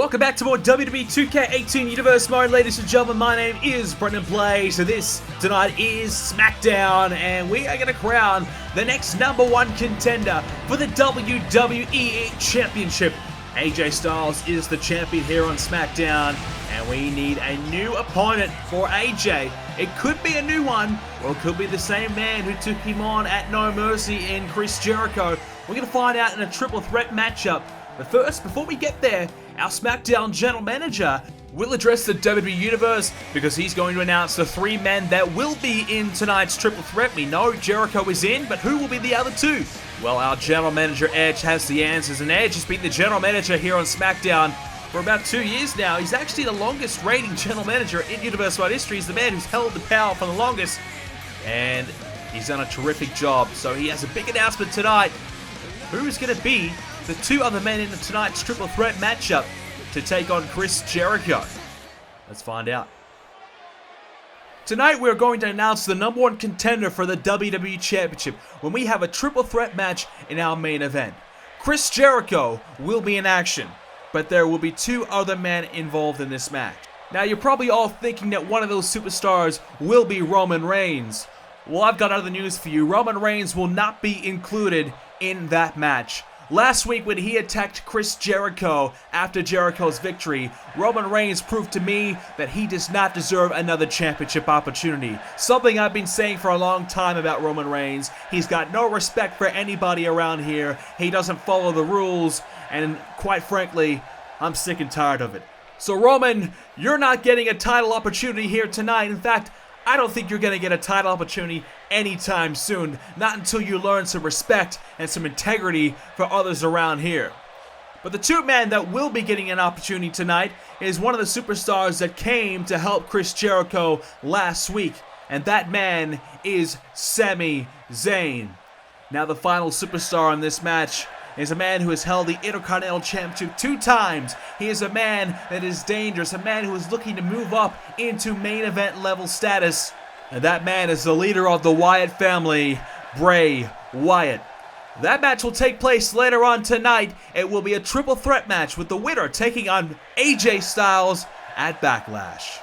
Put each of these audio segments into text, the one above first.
Welcome back to more WWE 2k18 Universe Mode, ladies and gentlemen. My name is BrendenPlayz, so this tonight is Smackdown, and we are going to crown the next #1 contender for the WWE Championship. AJ Styles is the champion here on Smackdown, and we need a new opponent for AJ. It could be a new one, or it could be the same man who took him on at No Mercy in Chris Jericho. We're going to find out in a triple threat matchup. But first, before we get there, our Smackdown General Manager will address the WWE Universe because he's going to announce the 3 men that will be in tonight's triple threat. We know Jericho is in, but who will be the other 2? Well, our General Manager Edge has the answers, and Edge has been the General Manager here on Smackdown for about 2 years now. He's actually the longest reigning General Manager in Universe Wide history. He's the man who's held the power for the longest, and he's done a terrific job. So he has a big announcement tonight. Who's going to be the 2 other men in tonight's triple threat matchup to take on Chris Jericho? Let's find out. Tonight we're going to announce the #1 contender for the WWE Championship when we have a triple threat match in our main event. Chris Jericho will be in action, but there will be 2 other men involved in this match. Now you're probably all thinking that one of those superstars will be Roman Reigns. Well, I've got other news for you. Roman Reigns will not be included in that match. Last week when he attacked Chris Jericho after Jericho's victory, Roman Reigns proved to me that he does not deserve another championship opportunity. Something I've been saying for a long time about Roman Reigns. He's got no respect for anybody around here. He doesn't follow the rules, and quite frankly, I'm sick and tired of it. So Roman, you're not getting a title opportunity here tonight. In fact, I don't think you're going to get a title opportunity anytime soon. Not until you learn some respect and some integrity for others around here. But the 2 men that will be getting an opportunity tonight is one of the superstars that came to help Chris Jericho last week. And that man is Sami Zayn. Now the final superstar in this match is a man who has held the Intercontinental Championship 2 times. He is a man that is dangerous, a man who is looking to move up into main event level status. And that man is the leader of the Wyatt family, Bray Wyatt. That match will take place later on tonight. It will be a triple threat match with the winner taking on AJ Styles at Backlash.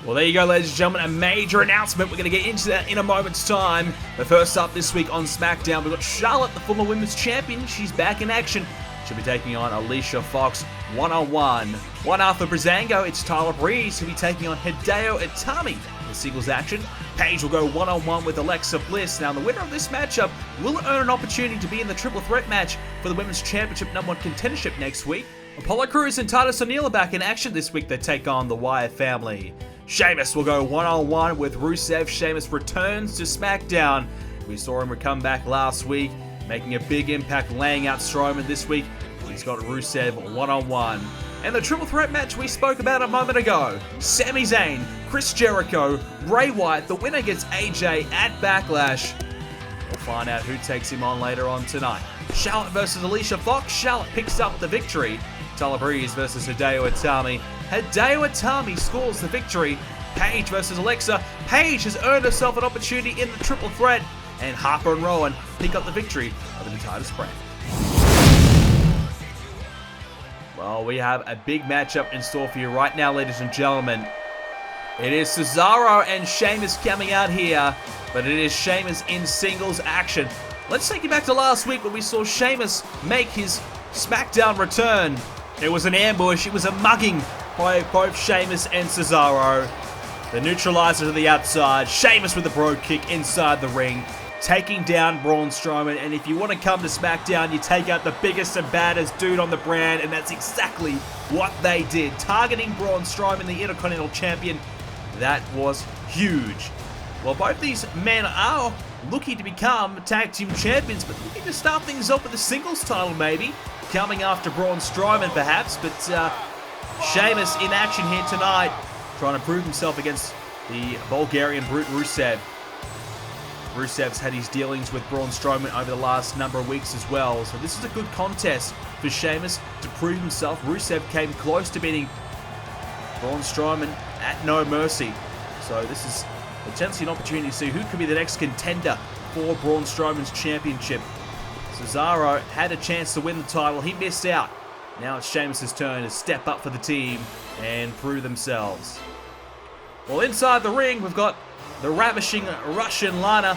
Well, there you go, ladies and gentlemen, a major announcement. We're going to get into that in a moment's time. But first up this week on Smackdown, we've got Charlotte, the former Women's Champion. She's back in action. She'll be taking on Alicia Fox one-on-one. One after Breezango, it's Tyler Breeze who'll be taking on Hideo Itami in singles action. Paige will go one-on-one with Alexa Bliss. Now, the winner of this matchup will earn an opportunity to be in the triple threat match for the Women's Championship #1 contendership next week. Apollo Crews and Titus O'Neil are back in action this week. They take on the Wyatt family. Sheamus will go one-on-one with Rusev. Sheamus returns to Smackdown. We saw him come back last week, making a big impact, laying out Strowman this week. He's got Rusev one-on-one. And the triple threat match we spoke about a moment ago. Sami Zayn, Chris Jericho, Bray Wyatt. The winner gets AJ at Backlash. We'll find out who takes him on later on tonight. Charlotte versus Alicia Fox. Charlotte picks up the victory. Tyler Breeze versus Hideo Itami. Hideo Itami scores the victory. Paige versus Alexa. Paige has earned herself an opportunity in the triple threat. And Harper and Rowan pick up the victory over the Titus brand. Well, we have a big matchup in store for you right now, ladies and gentlemen. It is Cesaro and Sheamus coming out here, but it is Sheamus in singles action. Let's take you back to last week when we saw Sheamus make his Smackdown return. It was an ambush, it was a mugging by both Sheamus and Cesaro. The neutralizer to the outside, Sheamus with a brogue kick inside the ring, taking down Braun Strowman. And if you want to come to Smackdown, you take out the biggest and baddest dude on the brand, and that's exactly what they did. Targeting Braun Strowman, the Intercontinental Champion. That was huge. Well, both these men are looking to become tag team champions, but looking to start things off with a singles title maybe. Coming after Braun Strowman perhaps, but Sheamus in action here tonight, trying to prove himself against the Bulgarian brute Rusev. Rusev's had his dealings with Braun Strowman over the last number of weeks as well, so this is a good contest for Sheamus to prove himself. Rusev came close to beating Braun Strowman at No Mercy, so this is potentially an opportunity to see who could be the next contender for Braun Strowman's championship. Cesaro had a chance to win the title. He missed out. Now it's Sheamus' turn to step up for the team and prove themselves. Well, inside the ring, we've got the ravishing Russian Lana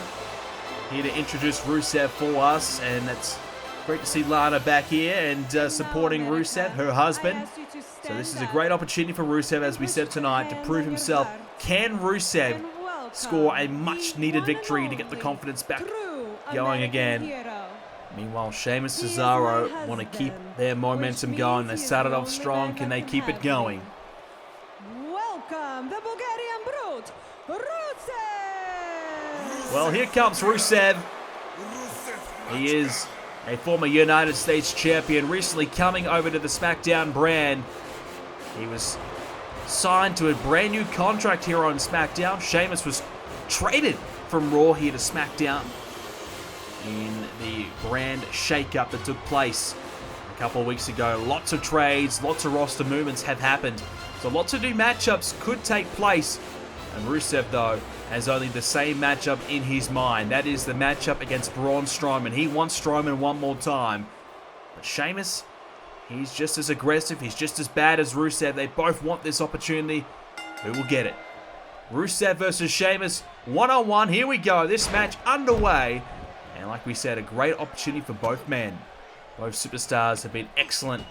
here to introduce Rusev for us. And it's great to see Lana back here and supporting Rusev, her husband. So this is a great opportunity for Rusev, as we said tonight, to prove himself. Can Rusev score a much-needed victory to get the confidence back going again? Meanwhile, Sheamus and Cesaro want to keep their momentum going. They started off strong. Can they keep it going? Welcome, the Bulgarian brute, Rusev! Well, here comes Rusev. He is a former United States champion, recently coming over to the Smackdown brand. He was signed to a brand new contract here on Smackdown. Sheamus was traded from Raw here to Smackdown in the brand shakeup that took place a couple of weeks ago. Lots of trades, lots of roster movements have happened. So lots of new matchups could take place. And Rusev, though, has only the same matchup in his mind. That is the matchup against Braun Strowman. He wants Strowman one more time. But Sheamus, he's just as aggressive. He's just as bad as Rusev. They both want this opportunity. Who will get it? Rusev versus Sheamus, one-on-one. Here we go. This match underway. And like we said, a great opportunity for both men. Both superstars have been excellent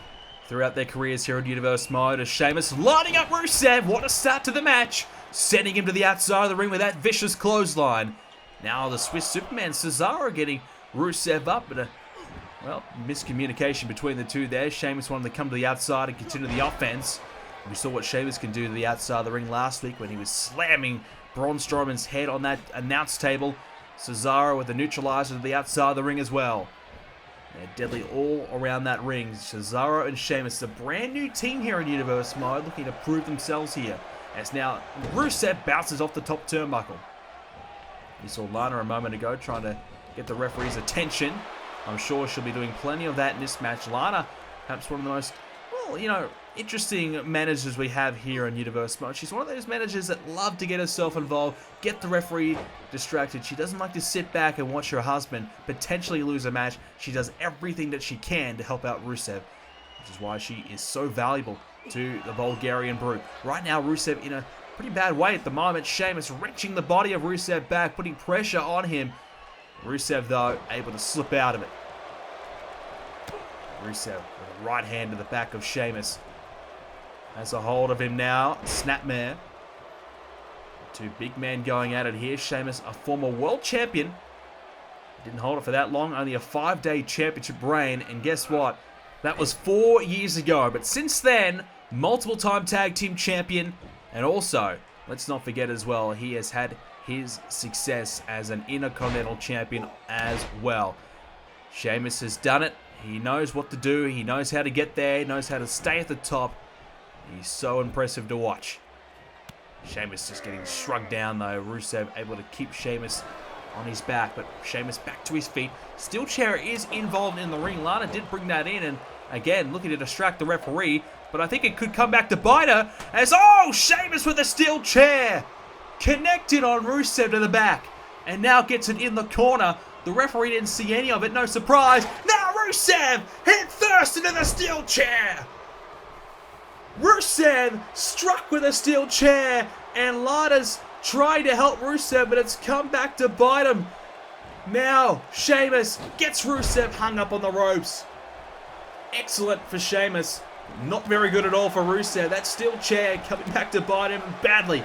throughout their careers here in Universe Mode. As Sheamus lining up Rusev. What a start to the match. Sending him to the outside of the ring with that vicious clothesline. Now the Swiss Superman Cesaro getting Rusev up. But well, miscommunication between the two there. Sheamus wanted to come to the outside and continue the offense. We saw what Sheamus can do to the outside of the ring last week when he was slamming Braun Strowman's head on that announce table. Cesaro with the neutralizer to the outside of the ring as well. They're deadly all around that ring. Cesaro and Sheamus, a brand new team here in Universe Mode, looking to prove themselves here. As now Rusev bounces off the top turnbuckle. You saw Lana a moment ago trying to get the referee's attention. I'm sure she'll be doing plenty of that in this match. Lana, perhaps one of the most, well, interesting managers we have here in Universe Mode. She's one of those managers that love to get herself involved, get the referee distracted. She doesn't like to sit back and watch her husband potentially lose a match. She does everything that she can to help out Rusev, which is why she is so valuable to the Bulgarian brute. Right now, Rusev in a pretty bad way at the moment. Sheamus wrenching the body of Rusev back, putting pressure on him. Rusev, though, able to slip out of it. Rusev with a right hand to the back of Sheamus. Has a hold of him now. Snapmare. Two big men going at it here. Sheamus, a former world champion. Didn't hold it for that long. Only a 5-day championship reign. And guess what? That was 4 years ago. But since then, multiple-time tag team champion. And also, let's not forget as well, he has had his success as an Intercontinental champion as well. Sheamus has done it. He knows what to do. He knows how to get there. He knows how to stay at the top. He's so impressive to watch. Sheamus just getting shrugged down though. Rusev able to keep Sheamus on his back, but Sheamus back to his feet. Steel chair is involved in the ring. Lana did bring that in, and again, looking to distract the referee, but I think it could come back to bite her as, Sheamus with a steel chair! Connected on Rusev to the back, and now gets it in the corner. The referee didn't see any of it, no surprise. Now Rusev head first into the steel chair! Rusev struck with a steel chair, and Lana's trying to help Rusev, but it's come back to bite him. Now, Sheamus gets Rusev hung up on the ropes. Excellent for Sheamus. Not very good at all for Rusev. That steel chair coming back to bite him badly.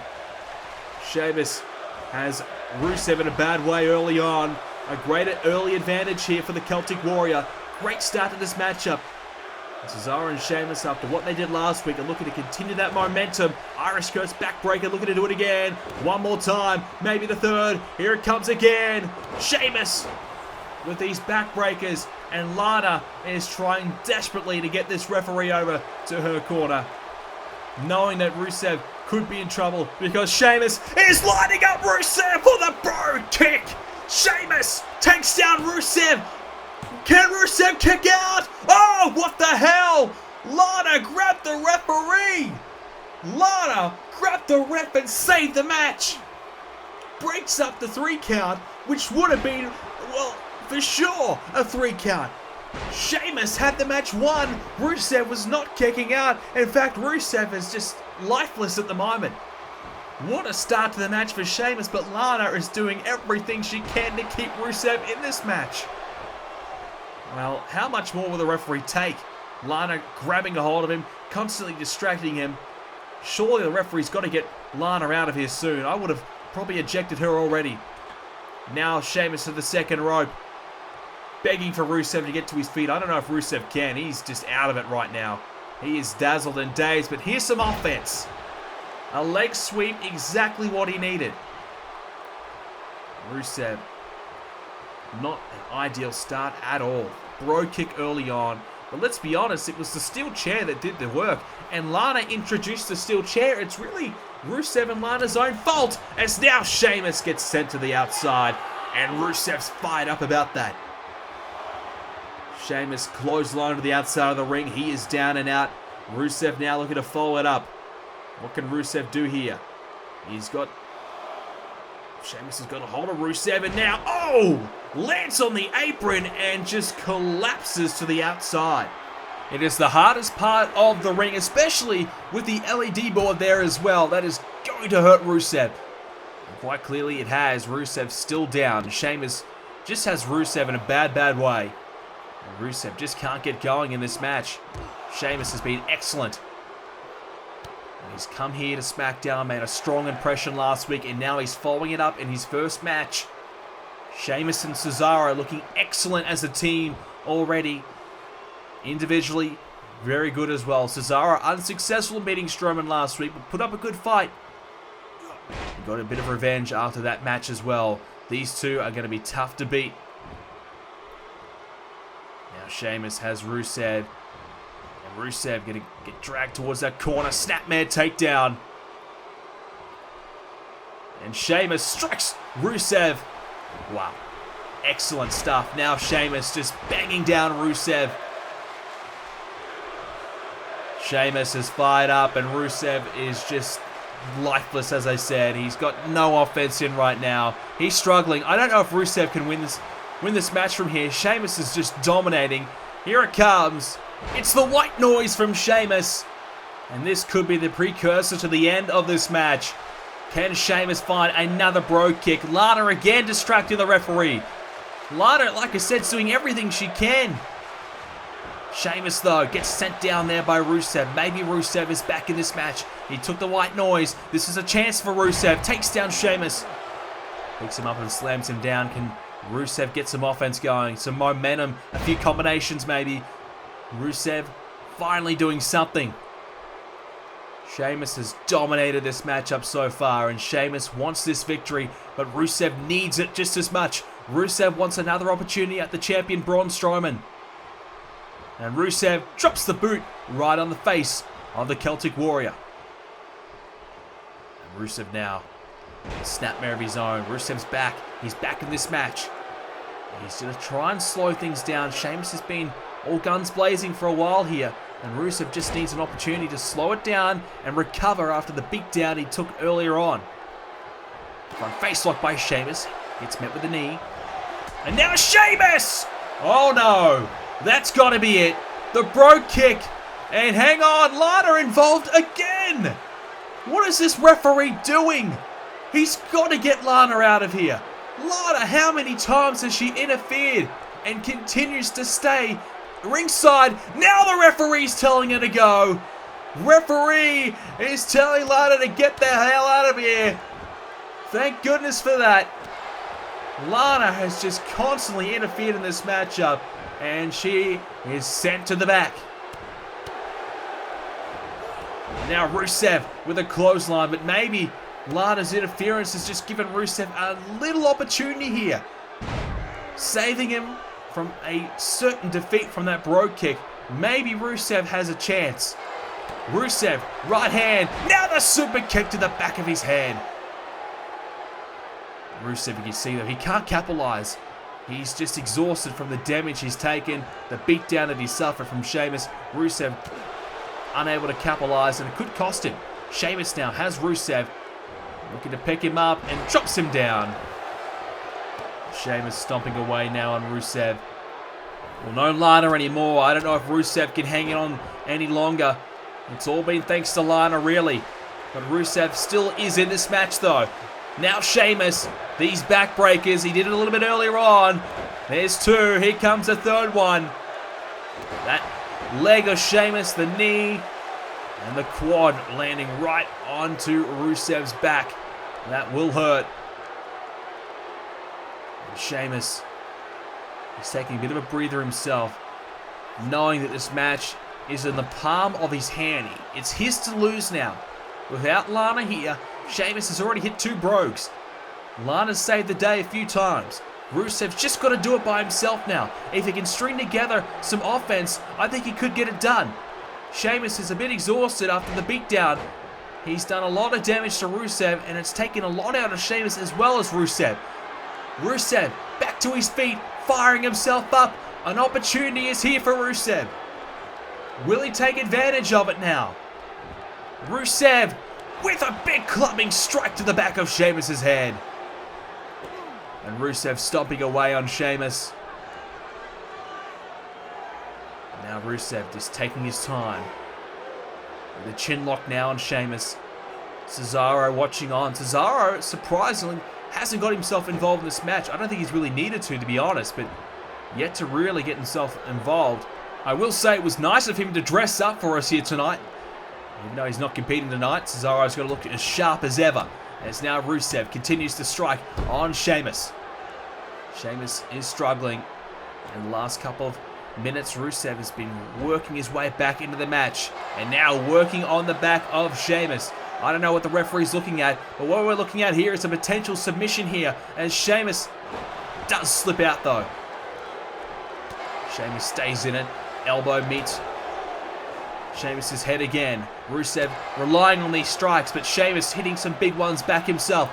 Sheamus has Rusev in a bad way early on. A great early advantage here for the Celtic Warrior. Great start to this matchup. Cesaro and Sheamus, after what they did last week, are looking to continue that momentum. Irish Curse backbreaker, looking to do it again. One more time, maybe the third. Here it comes again. Sheamus with these backbreakers, and Lana is trying desperately to get this referee over to her corner, knowing that Rusev could be in trouble because Sheamus is lining up Rusev for the bro kick. Sheamus takes down Rusev. Can Rusev kick out? Oh, what the hell? Lana grabbed the referee. Lana grabbed the ref and saved the match. Breaks up the 3 count, which would have been, well, For sure, a 3 count. Sheamus had the match won. Rusev was not kicking out. In fact, Rusev is just lifeless at the moment. What a start to the match for Sheamus, but Lana is doing everything she can to keep Rusev in this match. Well, how much more will the referee take? Lana grabbing a hold of him, constantly distracting him. Surely the referee's got to get Lana out of here soon. I would have probably ejected her already. Now Sheamus to the second rope, begging for Rusev to get to his feet. I don't know if Rusev can. He's just out of it right now. He is dazzled and dazed, but here's some offense. A leg sweep, exactly what he needed. Rusev, not an ideal start at all. Bro kick early on. But let's be honest, it was the steel chair that did the work. And Lana introduced the steel chair. It's really Rusev and Lana's own fault, as now Sheamus gets sent to the outside. And Rusev's fired up about that. Sheamus clothesline to the outside of the ring. He is down and out. Rusev now looking to follow it up. What can Rusev do here? Sheamus has got a hold of Rusev, and now, lands on the apron and just collapses to the outside. It is the hardest part of the ring, especially with the LED board there as well. That is going to hurt Rusev. And quite clearly it has. Rusev still down. Sheamus just has Rusev in a bad way. And Rusev just can't get going in this match. Sheamus has been excellent. He's come here to Smackdown, made a strong impression last week, and now he's following it up in his first match. Sheamus and Cesaro looking excellent as a team already. Individually, very good as well. Cesaro unsuccessful in beating Strowman last week, but put up a good fight. He got a bit of revenge after that match as well. These two are going to be tough to beat. Now Sheamus has Rusev. Rusev going to get dragged towards that corner. Snapmare takedown. And Sheamus strikes Rusev. Wow. Excellent stuff. Now Sheamus just banging down Rusev. Sheamus is fired up and Rusev is just lifeless, as I said. He's got no offense in right now. He's struggling. I don't know if Rusev can win this match from here. Sheamus is just dominating. Here it comes. It's the white noise from Sheamus. And this could be the precursor to the end of this match. Can Sheamus find another bro kick? Lana again distracting the referee. Lana, like I said, is doing everything she can. Sheamus, though, gets sent down there by Rusev. Maybe Rusev is back in this match. He took the white noise. This is a chance for Rusev. Takes down Sheamus. Picks him up and slams him down. Can Rusev get some offense going? Some momentum. A few combinations, maybe. Rusev finally doing something. Sheamus has dominated this matchup so far, and Sheamus wants this victory, but Rusev needs it just as much. Rusev wants another opportunity at the champion Braun Strowman. And Rusev drops the boot right on the face of the Celtic Warrior. And Rusev now, a snapmare of his own. Rusev's back. He's back in this match. He's going to try and slow things down. Sheamus has been all guns blazing for a while here. And Rusev just needs an opportunity to slow it down and recover after the beatdown he took earlier on. Front face lock by Sheamus. Gets met with a knee. And now Sheamus! Oh no! That's got to be it. The bro kick. And hang on, Lana involved again! What is this referee doing? He's got to get Lana out of here. Lana, how many times has she interfered and continues to stay ringside? Now the referee's telling her to go. Referee is telling Lana to get the hell out of here. Thank goodness for that. Lana has just constantly interfered in this matchup, and she is sent to the back. Now Rusev with a clothesline, but maybe Lana's interference has just given Rusev a little opportunity here, saving him from a certain defeat from that bro kick. Maybe Rusev has a chance. Rusev, right hand, now the super kick to the back of his head. Rusev, you can see that he can't capitalize. He's just exhausted from the damage he's taken, the beatdown that he suffered from Sheamus. Rusev unable to capitalize, and it could cost him. Sheamus now has Rusev, looking to pick him up and drops him down. Sheamus stomping away now on Rusev. Well, no Lana anymore. I don't know if Rusev can hang it on any longer. It's all been thanks to Lana, really. But Rusev still is in this match, though. Now Sheamus, these backbreakers. He did it a little bit earlier on. There's two. Here comes the third one. That leg of Sheamus, the knee, and the quad landing right onto Rusev's back. That will hurt. And Sheamus is taking a bit of a breather himself, knowing that this match is in the palm of his hand. It's his to lose now. Without Lana here, Sheamus has already hit 2 brogues. Lana's saved the day a few times. Rusev's just got to do it by himself now. If he can string together some offense, I think he could get it done. Sheamus is a bit exhausted after the beatdown. He's done a lot of damage to Rusev, and it's taken a lot out of Sheamus as well as Rusev. Rusev back to his feet, firing himself up. An opportunity is here for Rusev. Will he take advantage of it now? Rusev with a big clubbing strike to the back of Sheamus' head. And Rusev stomping away on Sheamus. Now Rusev just taking his time. With a chin lock now on Sheamus. Cesaro watching on. Cesaro, surprisingly, hasn't got himself involved in this match. I don't think he's really needed to be honest, but yet to really get himself involved. I will say it was nice of him to dress up for us here tonight. Even though he's not competing tonight, Cesaro's got to look as sharp as ever. As now Rusev continues to strike on Sheamus. Sheamus is struggling. In the last couple of minutes, Rusev has been working his way back into the match. And now working on the back of Sheamus. I don't know what the referee's looking at, but what we're looking at here is a potential submission here. As Sheamus does slip out though. Sheamus stays in it. Elbow meets Sheamus' head again. Rusev relying on these strikes, but Sheamus hitting some big ones back himself.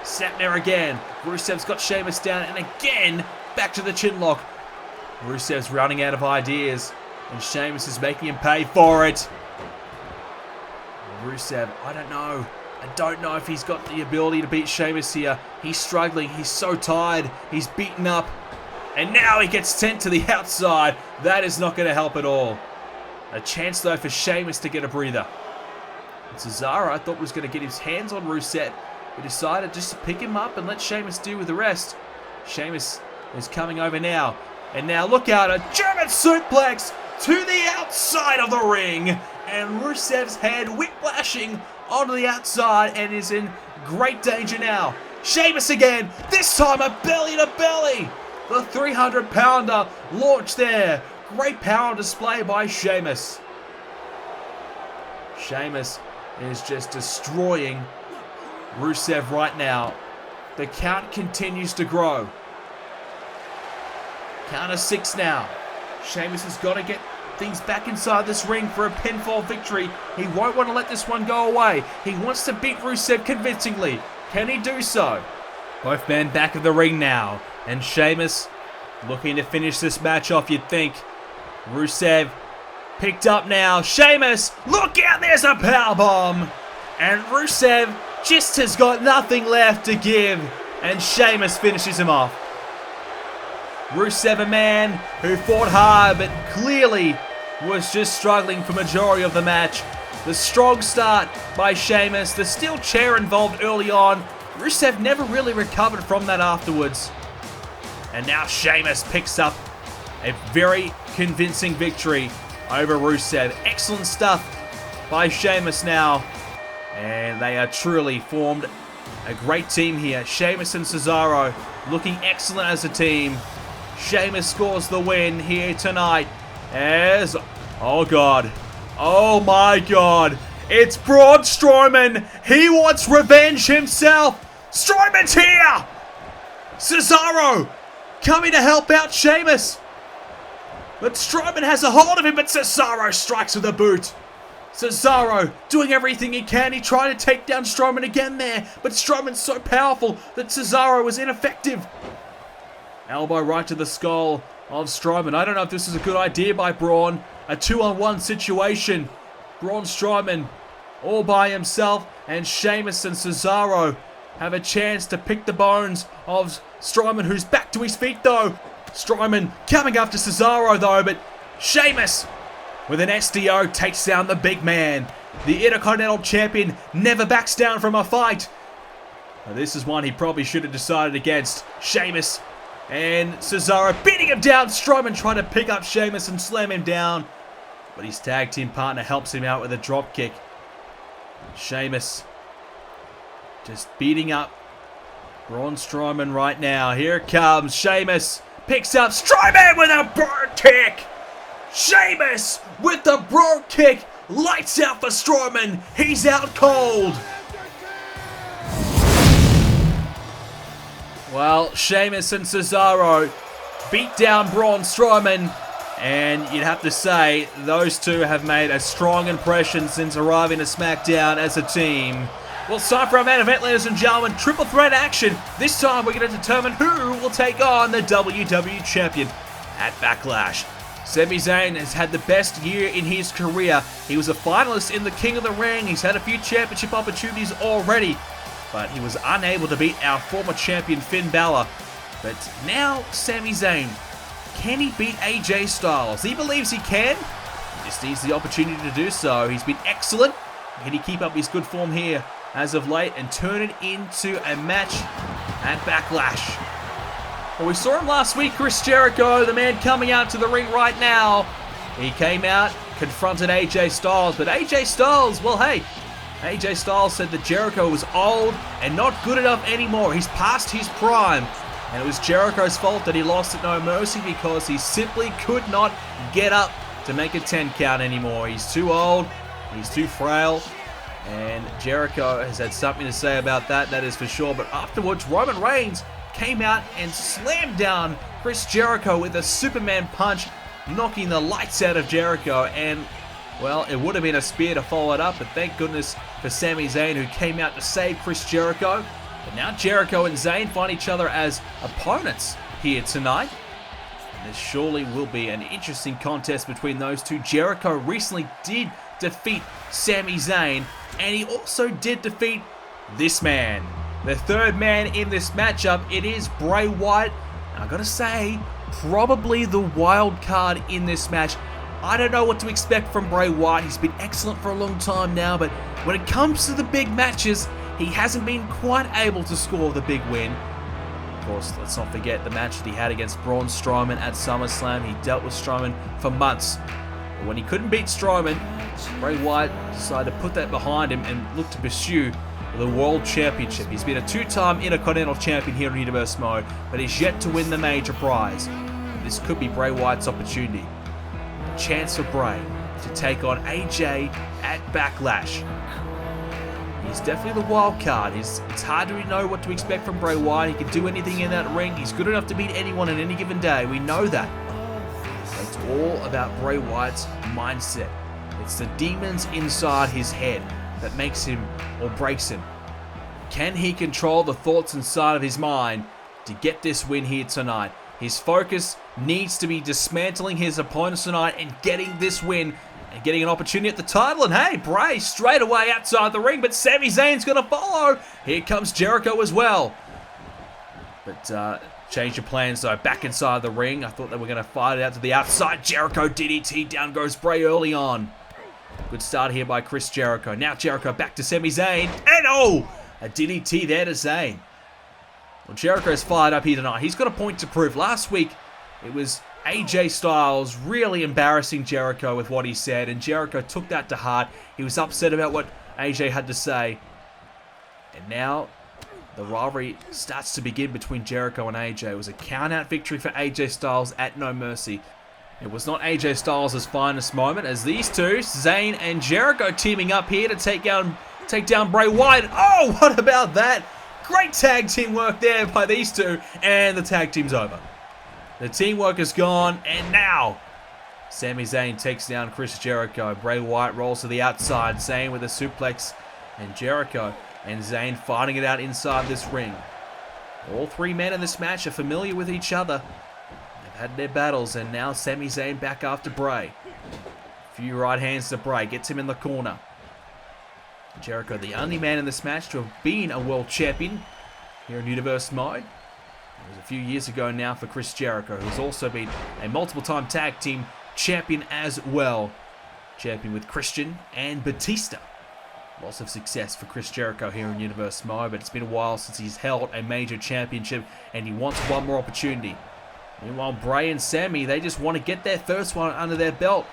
Snapmare again. Rusev's got Sheamus down, and again, back to the chin lock. Rusev's running out of ideas, and Sheamus is making him pay for it. Rusev, I don't know if he's got the ability to beat Sheamus here. He's struggling. He's so tired. He's beaten up. And now he gets sent to the outside. That is not going to help at all. A chance, though, for Sheamus to get a breather. And Cesaro, I thought, was going to get his hands on Rusev. He decided just to pick him up and let Sheamus deal with the rest. Sheamus is coming over now. And now look out, a German suplex to the outside of the ring. And Rusev's head whiplashing onto the outside and is in great danger now. Sheamus again, this time a belly to belly. The 300-pounder launched there. Great power display by Sheamus. Sheamus is just destroying Rusev right now. The count continues to grow. Count of 6 now. Sheamus has got to get things back inside this ring for a pinfall victory. He won't want to let this one go away. He wants to beat Rusev convincingly. Can he do so? Both men back of the ring now. And Sheamus looking to finish this match off, you'd think. Rusev picked up now. Sheamus, look out, there's a powerbomb. And Rusev just has got nothing left to give. And Sheamus finishes him off. Rusev, a man who fought hard but clearly was just struggling for majority of the match. The strong start by Sheamus, the steel chair involved early on. Rusev never really recovered from that afterwards. And now Sheamus picks up a very convincing victory over Rusev. Excellent stuff by Sheamus now. And they are truly formed a great team here. Sheamus and Cesaro looking excellent as a team. Sheamus scores the win here tonight as, oh God, oh my God, it's Braun Strowman. He wants revenge himself. Strowman's here. Cesaro coming to help out Sheamus. But Strowman has a hold of him, but Cesaro strikes with a boot. Cesaro doing everything he can. He tried to take down Strowman again there, but Strowman's so powerful that Cesaro was ineffective. Elbow right to the skull of Strowman. I don't know if this is a good idea by Braun. A 2-on-1 situation. Braun Strowman all by himself, and Sheamus and Cesaro have a chance to pick the bones of Strowman, who's back to his feet though. Strowman coming after Cesaro though, but Sheamus with an SDO takes down the big man. The Intercontinental Champion never backs down from a fight. Now, this is one he probably should have decided against. Sheamus and Cesaro beating him down. Strowman trying to pick up Sheamus and slam him down, but his tag team partner helps him out with a drop kick. Sheamus just beating up Braun Strowman right now. Here it comes. Sheamus picks up Strowman with a brogue kick. Sheamus with the brogue kick. Lights out for Strowman. He's out cold. Well, Sheamus and Cesaro beat down Braun Strowman, and you'd have to say those two have made a strong impression since arriving to Smackdown as a team. Well, it's time for our main event, ladies and gentlemen. Triple threat action. This time we're going to determine who will take on the WWE Champion at Backlash. Sami Zayn has had the best year in his career. He was a finalist in the King of the Ring. He's had a few championship opportunities already, but he was unable to beat our former champion Finn Balor. But now Sami Zayn, can he beat AJ Styles? He believes he can. He just needs the opportunity to do so. He's been excellent. Can he keep up his good form here as of late and turn it into a match at Backlash? Well, we saw him last week, Chris Jericho, the man coming out to the ring right now. He came out, confronted AJ Styles, but AJ Styles, well, hey, AJ Styles said that Jericho was old and not good enough anymore. He's past his prime. And it was Jericho's fault that he lost at No Mercy because he simply could not get up to make a 10 count anymore. He's too old, he's too frail, and Jericho has had something to say about that, that is for sure. But afterwards, Roman Reigns came out and slammed down Chris Jericho with a Superman punch, knocking the lights out of Jericho. And, well, it would have been a spear to follow it up, but thank goodness for Sami Zayn, who came out to save Chris Jericho. But now Jericho and Zayn find each other as opponents here tonight. And this surely will be an interesting contest between those two. Jericho recently did defeat Sami Zayn, and he also did defeat this man. The third man in this matchup, it is Bray Wyatt. And I gotta say, probably the wild card in this match. I don't know what to expect from Bray Wyatt. He's been excellent for a long time now, but when it comes to the big matches, he hasn't been quite able to score the big win. Of course, let's not forget the match that he had against Braun Strowman at SummerSlam. He dealt with Strowman for months. But when he couldn't beat Strowman, Bray Wyatt decided to put that behind him and look to pursue the World Championship. He's been a two-time Intercontinental Champion here in Universe Mode, but he's yet to win the major prize. And this could be Bray Wyatt's opportunity. A chance for Bray to take on AJ at Backlash. He's definitely the wild card. It's hard to know what to expect from Bray Wyatt. He can do anything in that ring. He's good enough to beat anyone on any given day. We know that. But it's all about Bray Wyatt's mindset. It's the demons inside his head that makes him or breaks him. Can he control the thoughts inside of his mind to get this win here tonight? His focus needs to be dismantling his opponents tonight and getting this win and getting an opportunity at the title. And hey, Bray straight away outside the ring, but Sami Zayn's going to follow. Here comes Jericho as well. But change your plans though. Back inside the ring. I thought they were going to fight it out to the outside. Jericho DDT. Down goes Bray early on. Good start here by Chris Jericho. Now Jericho back to Sami Zayn. And oh, a DDT there to Zayn. Well, Jericho's fired up here tonight. He's got a point to prove. Last week, it was AJ Styles really embarrassing Jericho with what he said, and Jericho took that to heart. He was upset about what AJ had to say. And now the rivalry starts to begin between Jericho and AJ. It was a count-out victory for AJ Styles at No Mercy. It was not AJ Styles' finest moment, as these two, Zayn and Jericho, teaming up here to take down Bray Wyatt. Oh, what about that? Great tag team work there by these two, and the tag team's over. The teamwork is gone, and now Sami Zayn takes down Chris Jericho. Bray Wyatt rolls to the outside, Zayn with a suplex, and Jericho and Zayn fighting it out inside this ring. All three men in this match are familiar with each other. They've had their battles, and now Sami Zayn back after Bray. A few right hands to Bray, gets him in the corner. Jericho, the only man in this match to have been a world champion here in Universe Mode. It was a few years ago now for Chris Jericho, who's also been a multiple-time tag team champion as well. Champion with Christian and Batista. Lots of success for Chris Jericho here in Universe Mode, but it's been a while since he's held a major championship, and he wants one more opportunity. Meanwhile, Bray and Sammy, they just want to get their first one under their belt.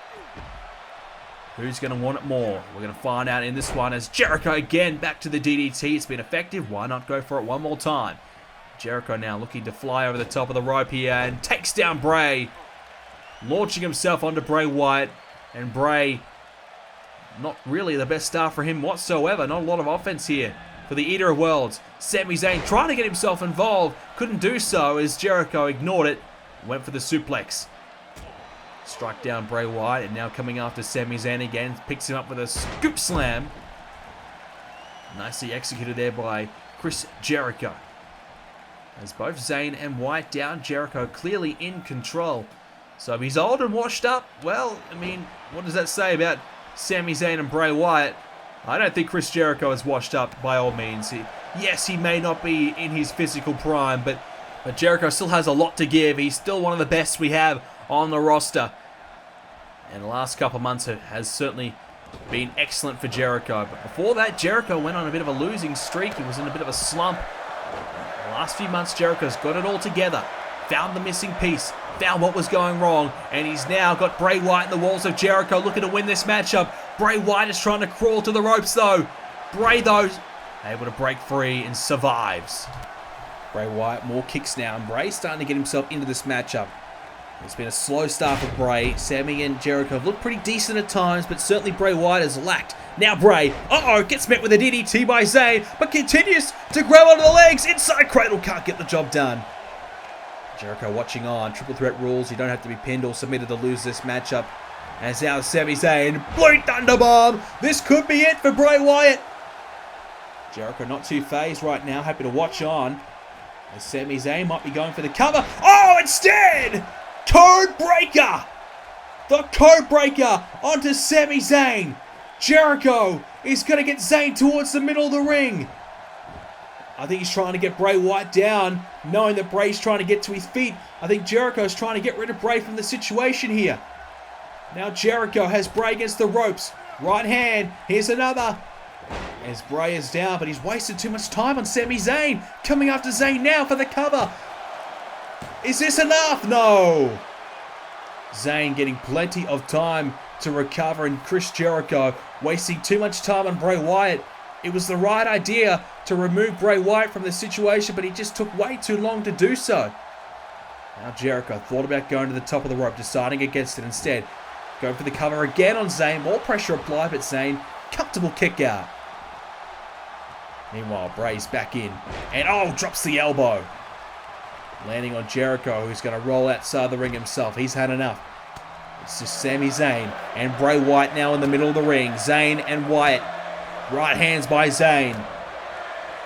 Who's going to want it more? We're going to find out in this one as Jericho again back to the DDT. It's been effective. Why not go for it one more time? Jericho now looking to fly over the top of the rope here and takes down Bray. Launching himself onto Bray Wyatt. And Bray, not really the best start for him whatsoever. Not a lot of offense here for the Eater of Worlds. Sami Zayn trying to get himself involved. Couldn't do so as Jericho ignored it. Went for the suplex. Struck down Bray Wyatt, and now coming after Sami Zayn again. Picks him up with a scoop slam. Nicely executed there by Chris Jericho. As both Zayn and Wyatt down, Jericho clearly in control. So if he's old and washed up, well, I mean, what does that say about Sami Zayn and Bray Wyatt? I don't think Chris Jericho is washed up by all means. Yes, he may not be in his physical prime, but Jericho still has a lot to give. He's still one of the best we have on the roster. And the last couple of months has certainly been excellent for Jericho. But before that, Jericho went on a bit of a losing streak. He was in a bit of a slump. The last few months, Jericho's got it all together. Found the missing piece. Found what was going wrong. And he's now got Bray Wyatt in the walls of Jericho looking to win this matchup. Bray Wyatt is trying to crawl to the ropes though. Bray though, able to break free and survives. Bray Wyatt, more kicks now. And Bray's starting to get himself into this matchup. It's been a slow start for Bray. Sammy and Jericho have looked pretty decent at times, but certainly Bray Wyatt has lacked. Now Bray, gets met with a DDT by Zayn, but continues to grab onto the legs. Inside cradle, can't get the job done. Jericho watching on. Triple threat rules. You don't have to be pinned or submitted to lose this matchup. As now Sami Zayn, Blue Thunderbomb. This could be it for Bray Wyatt. Jericho not too phased right now, happy to watch on. As Sami Zayn might be going for the cover. Oh, instead! Code Breaker! The Code Breaker onto Sami Zayn. Jericho is going to get Zayn towards the middle of the ring. I think he's trying to get Bray Wyatt down, knowing that Bray's trying to get to his feet. I think Jericho's trying to get rid of Bray from the situation here. Now Jericho has Bray against the ropes. Right hand, here's another. As Bray is down, but he's wasted too much time on Sami Zayn. Coming after Zayn now for the cover. Is this enough? No. Zayn getting plenty of time to recover, and Chris Jericho wasting too much time on Bray Wyatt. It was the right idea to remove Bray Wyatt from the situation, but he just took way too long to do so. Now Jericho thought about going to the top of the rope, deciding against it instead. Going for the cover again on Zayn. More pressure applied, but Zayn, comfortable kick out. Meanwhile, Bray's back in. And drops the elbow. Landing on Jericho, who's going to roll outside the ring himself. He's had enough. It's just Sami Zayn and Bray Wyatt now in the middle of the ring. Zayn and Wyatt. Right hands by Zayn.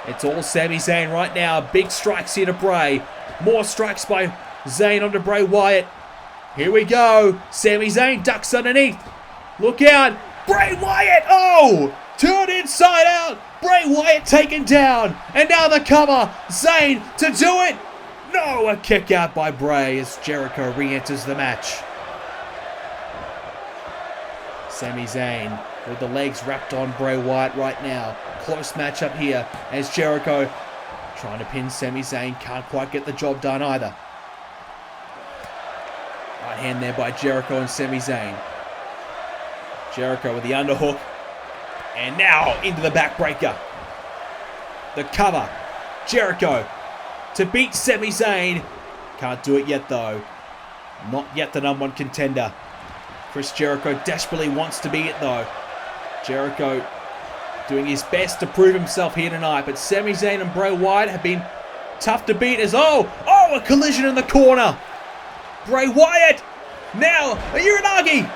It's all Sami Zayn right now. Big strikes here to Bray. More strikes by Zayn onto Bray Wyatt. Here we go. Sami Zayn ducks underneath. Look out. Bray Wyatt. Oh! Turn inside out. Bray Wyatt taken down. And now the cover. Zayn to do it. No, a kick out by Bray as Jericho re-enters the match. Sami Zayn with the legs wrapped on Bray Wyatt right now. Close matchup here as Jericho trying to pin Sami Zayn. Can't quite get the job done either. Right hand there by Jericho and Sami Zayn. Jericho with the underhook. And now into the backbreaker. The cover. Jericho to beat Sami Zayn. Can't do it yet though. Not yet the number one contender. Chris Jericho desperately wants to be it though. Jericho doing his best to prove himself here tonight. But Sami Zayn and Bray Wyatt have been tough to beat as a collision in the corner. Bray Wyatt now a Uranagi.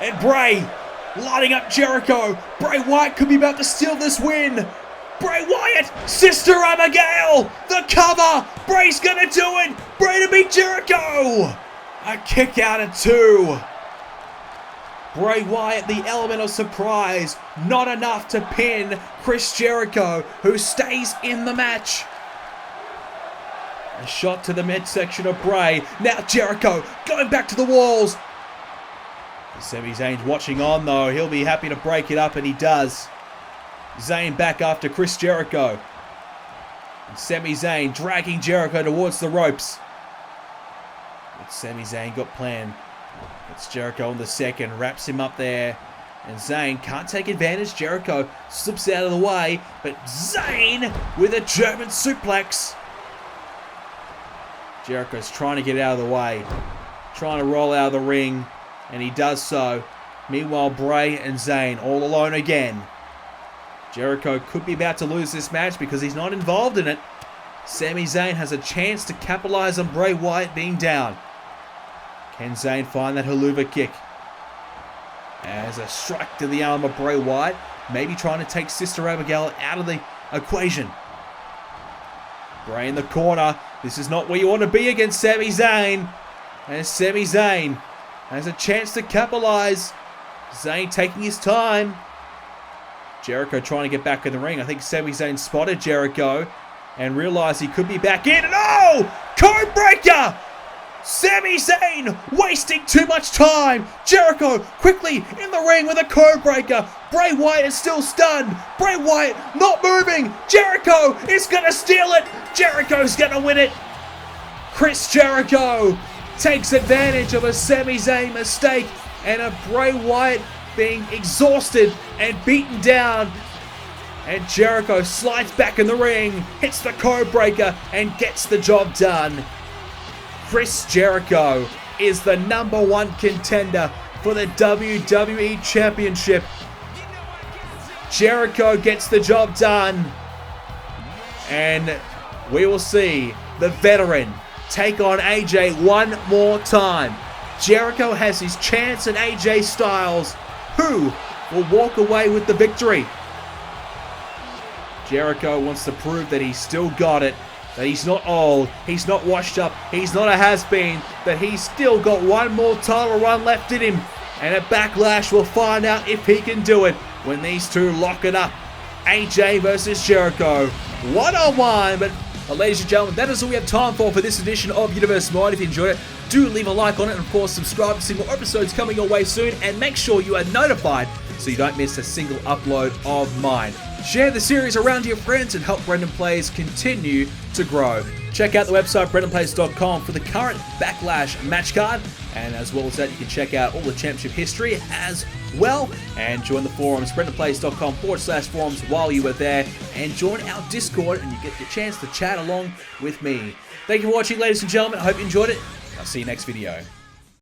And Bray lighting up Jericho. Bray Wyatt could be about to steal this win. Bray Wyatt, Sister Abigail, the cover. Bray's gonna do it. Bray to beat Jericho. A kick out at 2. Bray Wyatt, the element of surprise. Not enough to pin Chris Jericho, who stays in the match. A shot to the midsection of Bray. Now Jericho going back to the walls. Sami Zayn's watching on though. He'll be happy to break it up, and he does. Zayn back after Chris Jericho. And Sami Zayn dragging Jericho towards the ropes. But Sami Zayn got planned. It's Jericho on the second. Wraps him up there. And Zayn can't take advantage. Jericho slips out of the way. But Zayn with a German suplex. Jericho's trying to get out of the way. Trying to roll out of the ring. And he does so. Meanwhile, Bray and Zayn all alone again. Jericho could be about to lose this match because he's not involved in it. Sami Zayn has a chance to capitalize on Bray Wyatt being down. Can Zayn find that haluva kick? As a strike to the arm of Bray Wyatt. Maybe trying to take Sister Abigail out of the equation. Bray in the corner. This is not where you want to be against Sami Zayn. And Sami Zayn has a chance to capitalize. Zayn taking his time. Jericho trying to get back in the ring. I think Sami Zayn spotted Jericho and realized he could be back in. And oh! Code breaker! Sami Zayn wasting too much time. Jericho quickly in the ring with a code breaker. Bray Wyatt is still stunned. Bray Wyatt not moving. Jericho is going to steal it. Jericho's going to win it. Chris Jericho takes advantage of a Sami Zayn mistake and a Bray Wyatt being exhausted and beaten down. And Jericho slides back in the ring, hits the code breaker and gets the job done. Chris Jericho is the #1 contender for the WWE Championship. Jericho gets the job done. And we will see the veteran take on AJ one more time. Jericho has his chance at AJ Styles, who will walk away with the victory. Jericho wants to prove that he's still got it, that he's not old, he's not washed up, he's not a has-been, that he's still got one more title run left in him. And at Backlash, we'll find out if he can do it when these two lock it up. AJ versus Jericho, one-on-one. But ladies and gentlemen, that is all we have time for this edition of Universe Mode. If you enjoyed it, do leave a like on it, and of course subscribe to see more episodes coming your way soon, and make sure you are notified so you don't miss a single upload of mine. Share the series around to your friends and help BrendenPlayz continue to grow. Check out the website BrendenPlayz.com for the current Backlash match card, and as well as that, you can check out all the championship history as well, and join the forums BrendenPlayz.com/forums while you are there, and join our Discord and you get the chance to chat along with me. Thank you for watching, ladies and gentlemen. I hope you enjoyed it. I'll see you next video.